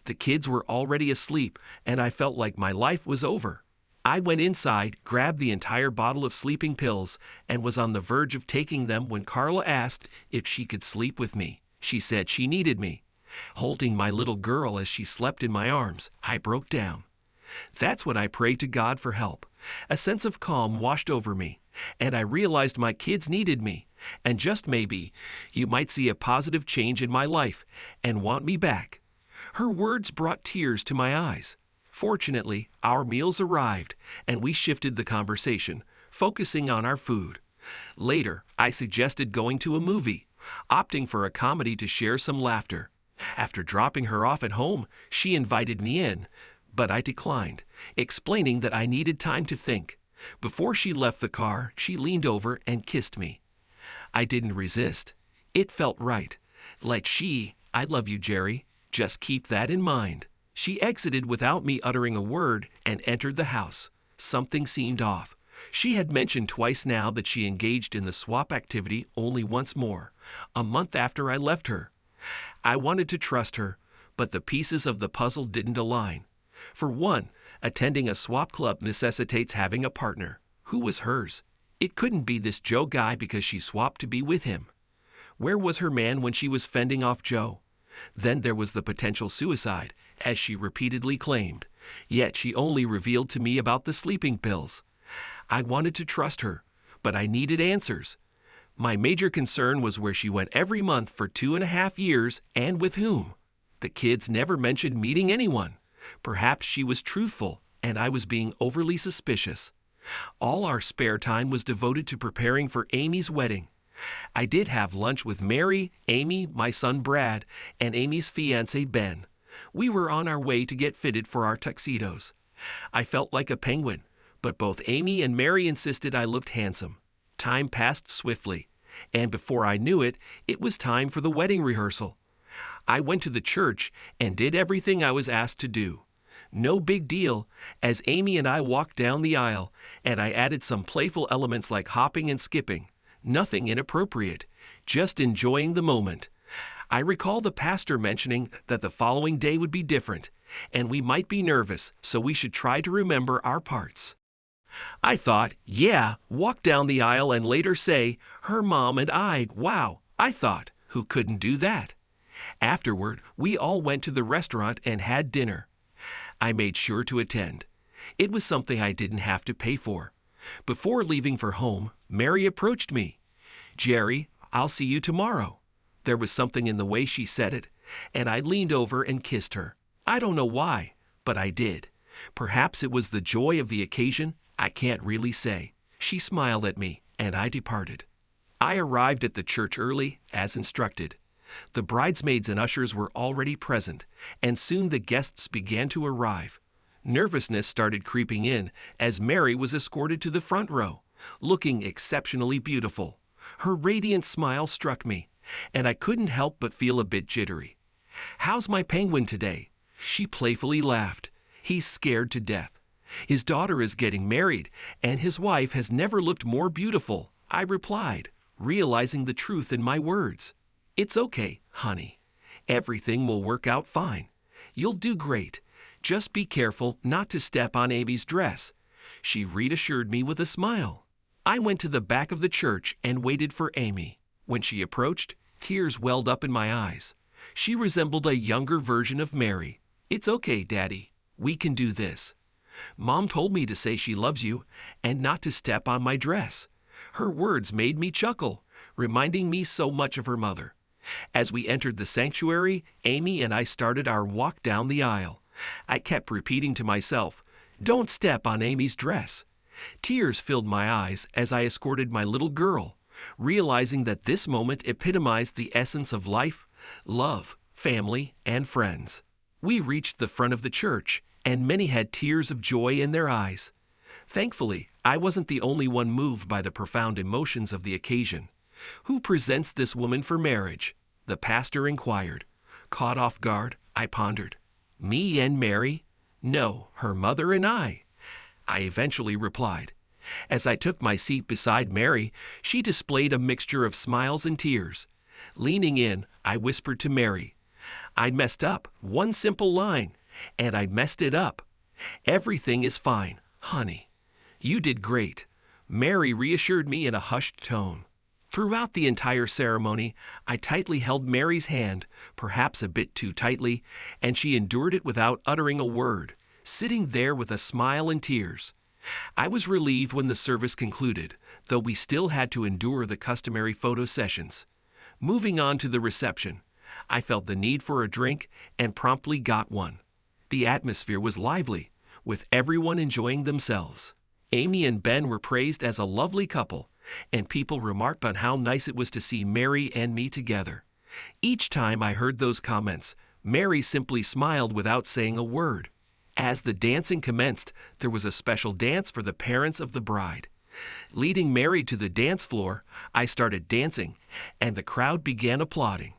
The kids were already asleep, and I felt like my life was over. I went inside, grabbed the entire bottle of sleeping pills, and was on the verge of taking them when Carla asked if she could sleep with me. She said she needed me. Holding my little girl as she slept in my arms, I broke down. That's when I prayed to God for help. A sense of calm washed over me, and I realized my kids needed me, and just maybe, you might see a positive change in my life and want me back. Her words brought tears to my eyes. Fortunately, our meals arrived, and we shifted the conversation, focusing on our food. Later, I suggested going to a movie, opting for a comedy to share some laughter. After dropping her off at home, she invited me in, but I declined, explaining that I needed time to think. Before she left the car, she leaned over and kissed me. I didn't resist. It felt right. Like I love you, Jerry. Just keep that in mind. She exited without me uttering a word and entered the house. Something seemed off. She had mentioned twice now that she engaged in the swap activity only once more, a month after I left her. I wanted to trust her, but the pieces of the puzzle didn't align. For one, attending a swap club necessitates having a partner. Who was hers? It couldn't be this Joe guy because she swapped to be with him. Where was her man when she was fending off Joe? Then there was the potential suicide, as she repeatedly claimed. Yet she only revealed to me about the sleeping pills. I wanted to trust her, but I needed answers. My major concern was where she went every month for 2.5 years and with whom. The kids never mentioned meeting anyone. Perhaps she was truthful, and I was being overly suspicious. All our spare time was devoted to preparing for Amy's wedding. I did have lunch with Mary, Amy, my son Brad, and Amy's fiancé Ben. We were on our way to get fitted for our tuxedos. I felt like a penguin, but both Amy and Mary insisted I looked handsome. Time passed swiftly, and before I knew it, it was time for the wedding rehearsal. I went to the church and did everything I was asked to do. No big deal, as Amy and I walked down the aisle, and I added some playful elements like hopping and skipping. Nothing inappropriate, just enjoying the moment. I recall the pastor mentioning that the following day would be different, and we might be nervous, so we should try to remember our parts. I thought, yeah, walk down the aisle and later say, her mom and I, wow, I thought, who couldn't do that? Afterward, we all went to the restaurant and had dinner. I made sure to attend. It was something I didn't have to pay for. Before leaving for home, Mary approached me. Jerry, I'll see you tomorrow. There was something in the way she said it, and I leaned over and kissed her. I don't know why, but I did. Perhaps it was the joy of the occasion, I can't really say. She smiled at me, and I departed. I arrived at the church early, as instructed. The bridesmaids and ushers were already present, and soon the guests began to arrive. Nervousness started creeping in as Mary was escorted to the front row, looking exceptionally beautiful. Her radiant smile struck me, and I couldn't help but feel a bit jittery. "How's my penguin today?" She playfully laughed. "He's scared to death." His daughter is getting married, and his wife has never looked more beautiful, I replied, realizing the truth in my words. It's okay, honey. Everything will work out fine. You'll do great. Just be careful not to step on Amy's dress. She reassured me with a smile. I went to the back of the church and waited for Amy. When she approached, tears welled up in my eyes. She resembled a younger version of Mary. It's okay, Daddy. We can do this. Mom told me to say she loves you and not to step on my dress. Her words made me chuckle, reminding me so much of her mother. As we entered the sanctuary, Amy and I started our walk down the aisle. I kept repeating to myself, "Don't step on Amy's dress." Tears filled my eyes as I escorted my little girl, realizing that this moment epitomized the essence of life, love, family, and friends. We reached the front of the church, and many had tears of joy in their eyes. Thankfully, I wasn't the only one moved by the profound emotions of the occasion. "Who presents this woman for marriage?" the pastor inquired. Caught off guard, I pondered. "Me and Mary?" "No, her mother and I eventually replied. As I took my seat beside Mary, she displayed a mixture of smiles and tears. Leaning in, I whispered to Mary, "I'd messed up one simple line, and I messed it up. Everything is fine, honey. You did great." Mary reassured me in a hushed tone. Throughout the entire ceremony, I tightly held Mary's hand, perhaps a bit too tightly, and she endured it without uttering a word, sitting there with a smile and tears. I was relieved when the service concluded, though we still had to endure the customary photo sessions. Moving on to the reception, I felt the need for a drink and promptly got one. The atmosphere was lively, with everyone enjoying themselves. Amy and Ben were praised as a lovely couple, and people remarked on how nice it was to see Mary and me together. Each time I heard those comments, Mary simply smiled without saying a word. As the dancing commenced, there was a special dance for the parents of the bride. Leading Mary to the dance floor, I started dancing, and the crowd began applauding.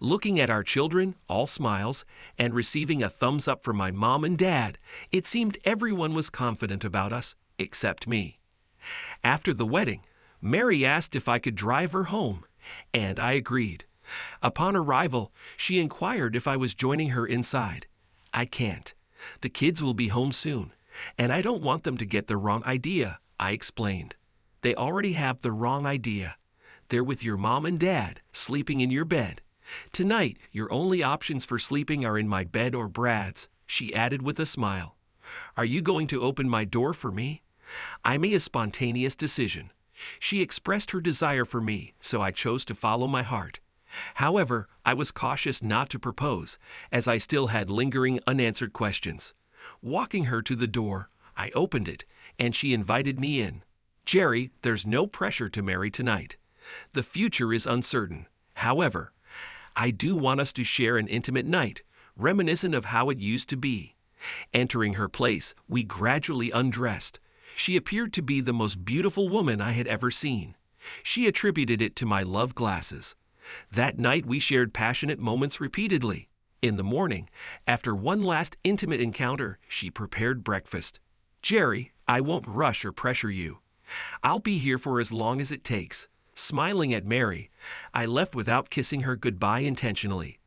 Looking at our children, all smiles, and receiving a thumbs up from my mom and dad, it seemed everyone was confident about us, except me. After the wedding, Mary asked if I could drive her home, and I agreed. Upon arrival, she inquired if I was joining her inside. "I can't. The kids will be home soon, and I don't want them to get the wrong idea," I explained. "They already have the wrong idea. They're with your mom and dad, sleeping in your bed. Tonight, your only options for sleeping are in my bed or Brad's," she added with a smile. "Are you going to open my door for me?" I made a spontaneous decision. She expressed her desire for me, so I chose to follow my heart. However, I was cautious not to propose, as I still had lingering unanswered questions. Walking her to the door, I opened it, and she invited me in. "Jerry, there's no pressure to marry tonight. The future is uncertain. However, I do want us to share an intimate night, reminiscent of how it used to be." Entering her place, we gradually undressed. She appeared to be the most beautiful woman I had ever seen. She attributed it to my love glasses. That night we shared passionate moments repeatedly. In the morning, after one last intimate encounter, she prepared breakfast. "Jerry, I won't rush or pressure you. I'll be here for as long as it takes." Smiling at Mary, I left without kissing her goodbye intentionally.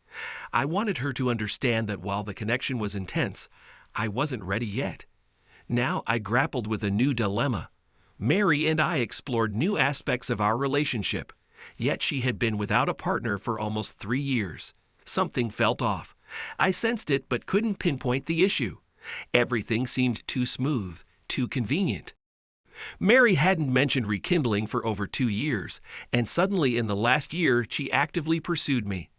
I wanted her to understand that while the connection was intense, I wasn't ready yet. Now I grappled with a new dilemma. Mary and I explored new aspects of our relationship, yet she had been without a partner for almost 3 years. Something felt off. I sensed it but couldn't pinpoint the issue. Everything seemed too smooth, too convenient. Mary hadn't mentioned rekindling for over 2 years, and suddenly in the last year she actively pursued me.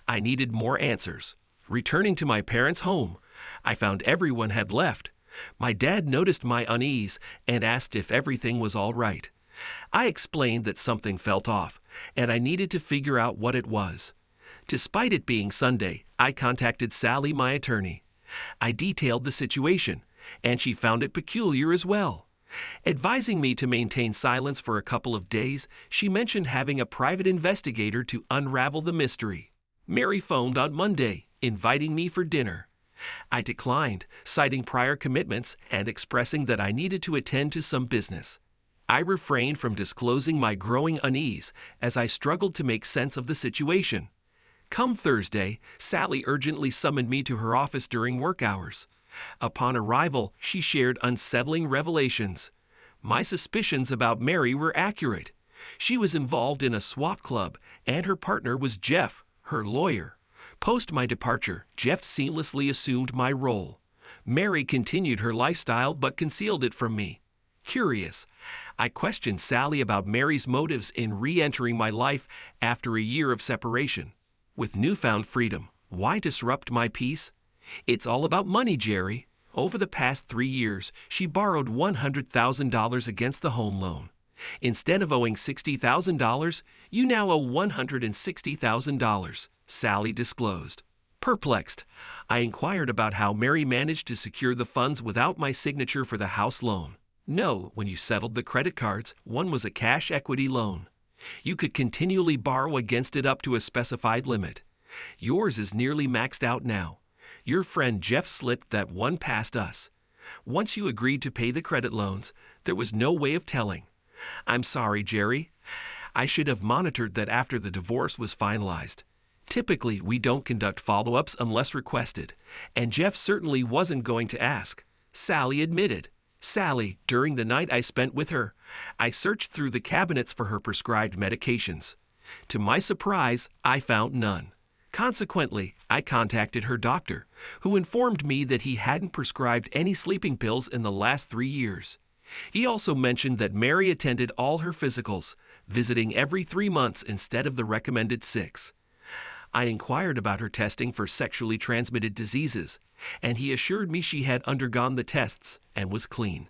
I needed more answers. Returning to my parents' home, I found everyone had left. My dad noticed my unease and asked if everything was all right. I explained that something felt off, and I needed to figure out what it was. Despite it being Sunday, I contacted Sally, my attorney. I detailed the situation, and she found it peculiar as well. Advising me to maintain silence for a couple of days, she mentioned having a private investigator to unravel the mystery. Mary phoned on Monday, inviting me for dinner. I declined, citing prior commitments and expressing that I needed to attend to some business. I refrained from disclosing my growing unease as I struggled to make sense of the situation. Come Thursday, Sally urgently summoned me to her office during work hours. Upon arrival, she shared unsettling revelations. My suspicions about Mary were accurate. She was involved in a SWAT club, and her partner was Jeff, her lawyer. Post my departure, Jeff seamlessly assumed my role. Mary continued her lifestyle but concealed it from me. Curious, I questioned Sally about Mary's motives in re-entering my life after a year of separation. With newfound freedom, why disrupt my peace? It's all about money, Jerry. Over the past 3 years, she borrowed $100,000 against the home loan. Instead of owing $60,000, you now owe $160,000, Sally disclosed. Perplexed, I inquired about how Mary managed to secure the funds without my signature for the house loan. No, when you settled the credit cards, one was a cash equity loan. You could continually borrow against it up to a specified limit. Yours is nearly maxed out now. Your friend Jeff slipped that one past us. Once you agreed to pay the credit loans, there was no way of telling. I'm sorry, Jerry. I should have monitored that after the divorce was finalized. Typically, we don't conduct follow-ups unless requested, and Jeff certainly wasn't going to ask, Sally admitted. Sally, during the night I spent with her, I searched through the cabinets for her prescribed medications. To my surprise, I found none. Consequently, I contacted her doctor, who informed me that he hadn't prescribed any sleeping pills in the last 3 years. He also mentioned that Mary attended all her physicals, visiting every 3 months instead of the recommended 6. I inquired about her testing for sexually transmitted diseases, and he assured me she had undergone the tests and was clean.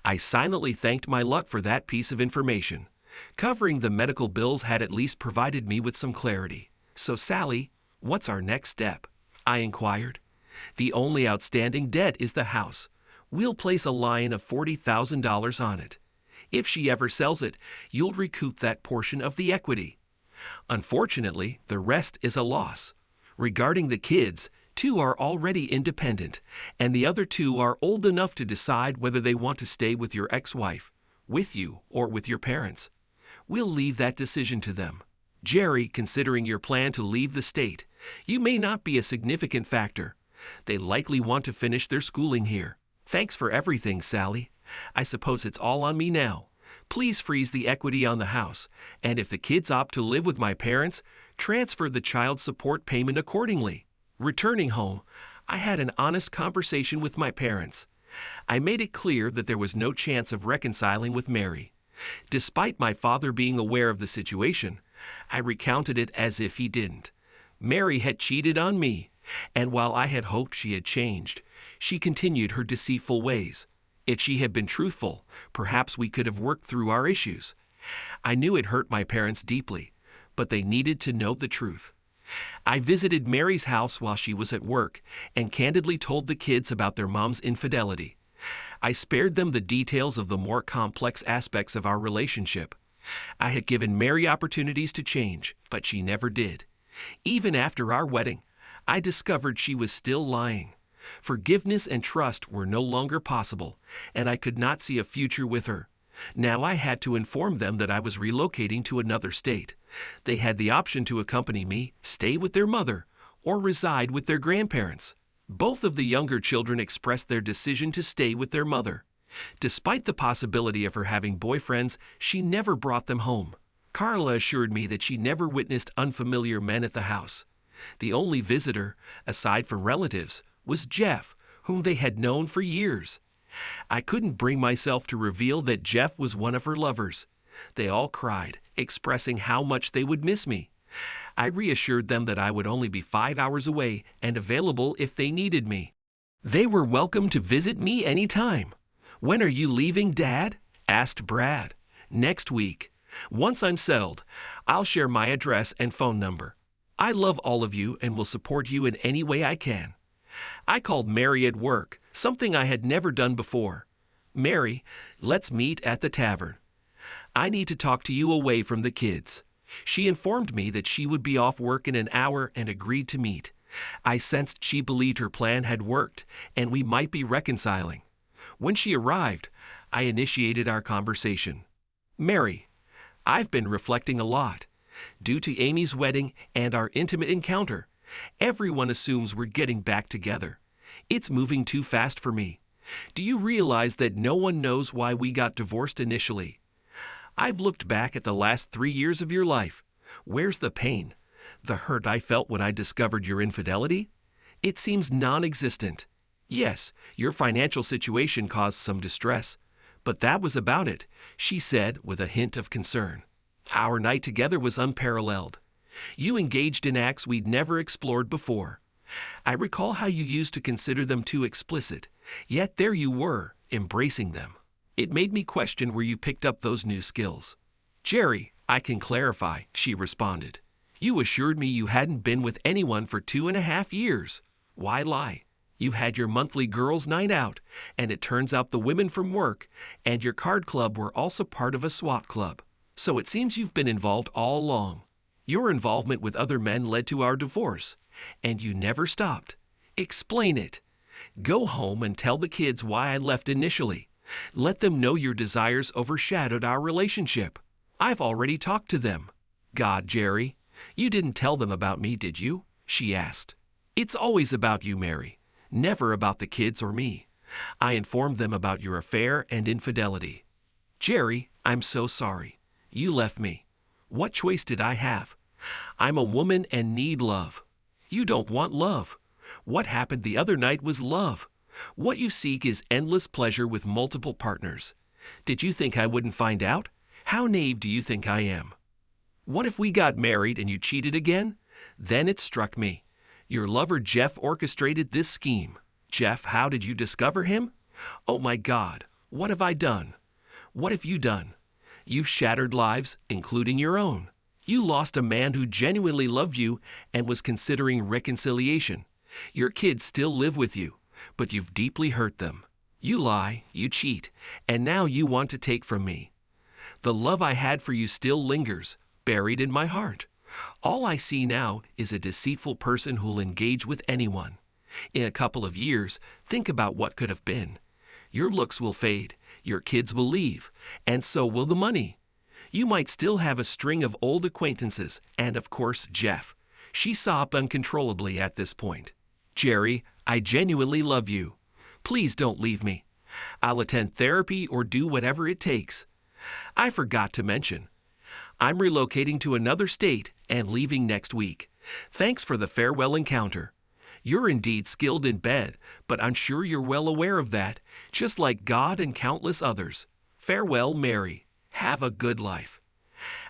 I silently thanked my luck for that piece of information. Covering the medical bills had at least provided me with some clarity. So, Sally, what's our next step? I inquired. The only outstanding debt is the house. We'll place a line of $40,000 on it. If she ever sells it, you'll recoup that portion of the equity. Unfortunately, the rest is a loss. Regarding the kids, 2 are already independent, and the other 2 are old enough to decide whether they want to stay with your ex-wife, with you, or with your parents. We'll leave that decision to them. Jerry, considering your plan to leave the state, you may not be a significant factor. They likely want to finish their schooling here. Thanks for everything, Sally. I suppose it's all on me now. Please freeze the equity on the house, and if the kids opt to live with my parents, transfer the child support payment accordingly. Returning home, I had an honest conversation with my parents. I made it clear that there was no chance of reconciling with Mary. Despite my father being aware of the situation, I recounted it as if he didn't. Mary had cheated on me, and while I had hoped she had changed, she continued her deceitful ways. If she had been truthful, perhaps we could have worked through our issues. I knew it hurt my parents deeply, but they needed to know the truth. I visited Mary's house while she was at work and candidly told the kids about their mom's infidelity. I spared them the details of the more complex aspects of our relationship. I had given Mary opportunities to change, but she never did. Even after our wedding, I discovered she was still lying. Forgiveness and trust were no longer possible, and I could not see a future with her. Now I had to inform them that I was relocating to another state. They had the option to accompany me, stay with their mother, or reside with their grandparents. Both of the younger children expressed their decision to stay with their mother. Despite the possibility of her having boyfriends, she never brought them home. Carla assured me that she never witnessed unfamiliar men at the house. The only visitor, aside from relatives, was Jeff, whom they had known for years. I couldn't bring myself to reveal that Jeff was one of her lovers. They all cried, expressing how much they would miss me. I reassured them that I would only be 5 hours away and available if they needed me. They were welcome to visit me anytime. "When are you leaving, Dad?" asked Brad. "Next week. Once I'm settled, I'll share my address and phone number. I love all of you and will support you in any way I can." I called Mary at work, something I had never done before. "Mary, let's meet at the tavern. I need to talk to you away from the kids." She informed me that she would be off work in an hour and agreed to meet. I sensed she believed her plan had worked and we might be reconciling. When she arrived, I initiated our conversation. "Mary, I've been reflecting a lot. Due to Amy's wedding and our intimate encounter, everyone assumes we're getting back together. It's moving too fast for me. Do you realize that no one knows why we got divorced initially? I've looked back at the last 3 years of your life. Where's the pain? The hurt I felt when I discovered your infidelity? It seems non-existent. Yes, your financial situation caused some distress, but that was about it," she said with a hint of concern. "Our night together was unparalleled. You engaged in acts we'd never explored before. I recall how you used to consider them too explicit, yet there you were, embracing them. It made me question where you picked up those new skills." "Jerry, I can clarify," she responded. "You assured me you hadn't been with anyone for 2.5 years. Why lie? You had your monthly girls' night out, and it turns out the women from work and your card club were also part of a SWAT club. So it seems you've been involved all along. Your involvement with other men led to our divorce, and you never stopped. Explain it. Go home and tell the kids why I left initially. Let them know your desires overshadowed our relationship. I've already talked to them." "God, Jerry, you didn't tell them about me, did you?" she asked. "It's always about you, Mary, never about the kids or me. I informed them about your affair and infidelity." "Jerry, I'm so sorry. You left me. What choice did I have? I'm a woman and need love. You don't want love. What happened the other night was love. What you seek is endless pleasure with multiple partners. Did you think I wouldn't find out? How naive do you think I am? What if we got married and you cheated again?" Then it struck me. Your lover Jeff orchestrated this scheme. "Jeff, how did you discover him? Oh my God, what have I done? What have you done? You've shattered lives, including your own. You lost a man who genuinely loved you and was considering reconciliation. Your kids still live with you, but you've deeply hurt them. You lie, you cheat, and now you want to take from me. The love I had for you still lingers, buried in my heart. All I see now is a deceitful person who'll engage with anyone. In a couple of years, think about what could have been. Your looks will fade, your kids will leave, and so will the money. You might still have a string of old acquaintances, and of course, Jeff." She sobbed uncontrollably at this point. "Jerry, I genuinely love you. Please don't leave me. I'll attend therapy or do whatever it takes. I forgot to mention, I'm relocating to another state and leaving next week. Thanks for the farewell encounter. You're indeed skilled in bed, but I'm sure you're well aware of that, just like God and countless others. Farewell, Mary. Have a good life."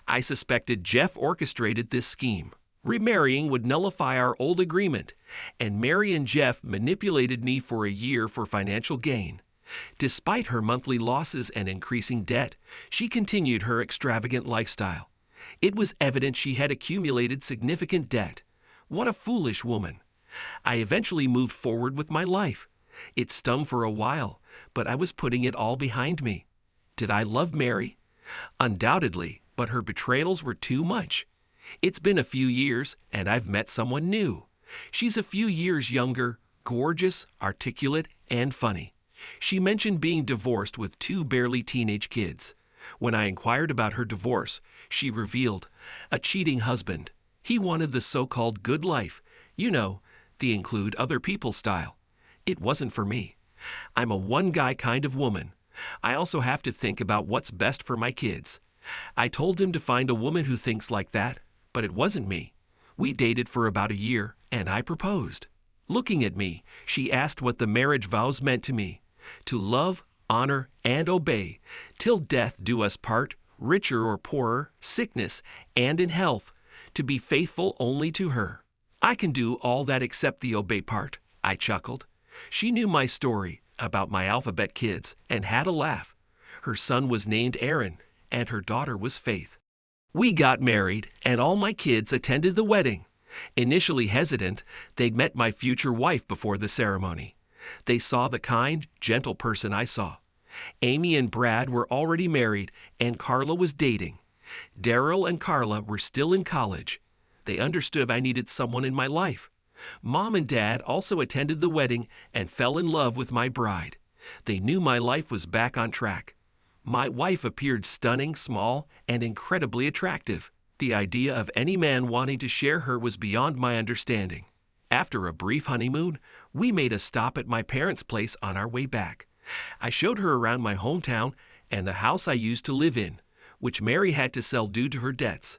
I suspected Jeff orchestrated this scheme. Remarrying would nullify our old agreement, and Mary and Jeff manipulated me for a year for financial gain. Despite her monthly losses and increasing debt, she continued her extravagant lifestyle. It was evident she had accumulated significant debt. What a foolish woman. I eventually moved forward with my life. It stung for a while, but I was putting it all behind me. Did I love Mary? Undoubtedly, but her betrayals were too much. It's been a few years, and I've met someone new. She's a few years younger, gorgeous, articulate, and funny. She mentioned being divorced with 2 barely teenage kids. When I inquired about her divorce, she revealed a cheating husband. He wanted the so-called good life, you know, the include other people style. It wasn't for me. I'm a one-guy kind of woman. I also have to think about what's best for my kids. I told him to find a woman who thinks like that, but it wasn't me. We dated for about a year, and I proposed. Looking at me, she asked what the marriage vows meant to me. To love, honor, and obey, till death do us part, richer or poorer, sickness, and in health, to be faithful only to her. I can do all that except the obey part, I chuckled. She knew my story about my alphabet kids and had a laugh. Her son was named Aaron, and her daughter was Faith. We got married, and all my kids attended the wedding. Initially hesitant, they'd met my future wife before the ceremony. They saw the kind, gentle person I saw. Amy and Brad were already married, and Carla was dating. Daryl and Carla were still in college. They understood I needed someone in my life. Mom and Dad also attended the wedding and fell in love with my bride. They knew my life was back on track. My wife appeared stunning, small, and incredibly attractive. The idea of any man wanting to share her was beyond my understanding. After a brief honeymoon, we made a stop at my parents' place on our way back. I showed her around my hometown and the house I used to live in, which Mary had to sell due to her debts.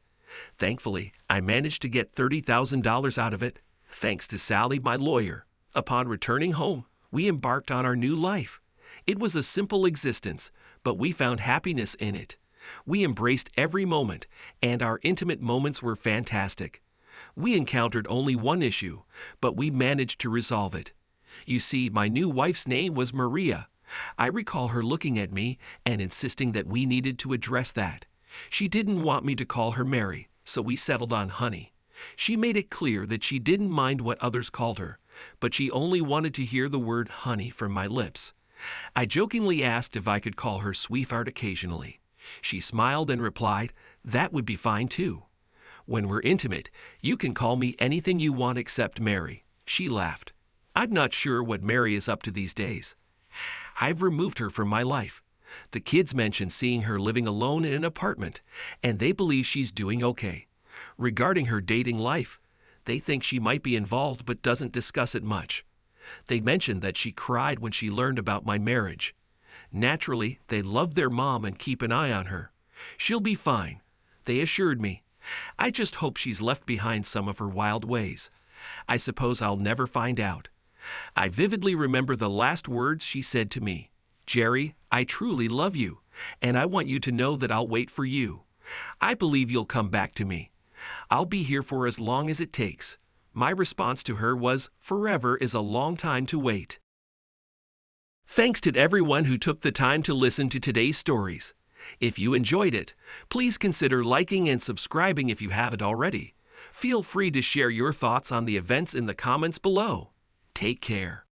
Thankfully, I managed to get $30,000 out of it, thanks to Sally, my lawyer. Upon returning home, we embarked on our new life. It was a simple existence, but we found happiness in it. We embraced every moment, and our intimate moments were fantastic. We encountered only one issue, but we managed to resolve it. You see, my new wife's name was Maria. I recall her looking at me and insisting that we needed to address that. She didn't want me to call her Mary, so we settled on Honey. She made it clear that she didn't mind what others called her, but she only wanted to hear the word honey from my lips. I jokingly asked if I could call her sweetheart occasionally. She smiled and replied, "That would be fine too. When we're intimate, you can call me anything you want except Mary." She laughed. I'm not sure what Mary is up to these days. I've removed her from my life. The kids mentioned seeing her living alone in an apartment, and they believe she's doing okay. Regarding her dating life, they think she might be involved but doesn't discuss it much. They mentioned that she cried when she learned about my marriage. Naturally, they love their mom and keep an eye on her. She'll be fine, they assured me. I just hope she's left behind some of her wild ways. I suppose I'll never find out. I vividly remember the last words she said to me. "Jerry, I truly love you, and I want you to know that I'll wait for you. I believe you'll come back to me. I'll be here for as long as it takes." My response to her was, "Forever is a long time to wait." Thanks to everyone who took the time to listen to today's stories. If you enjoyed it, please consider liking and subscribing if you haven't already. Feel free to share your thoughts on the events in the comments below. Take care.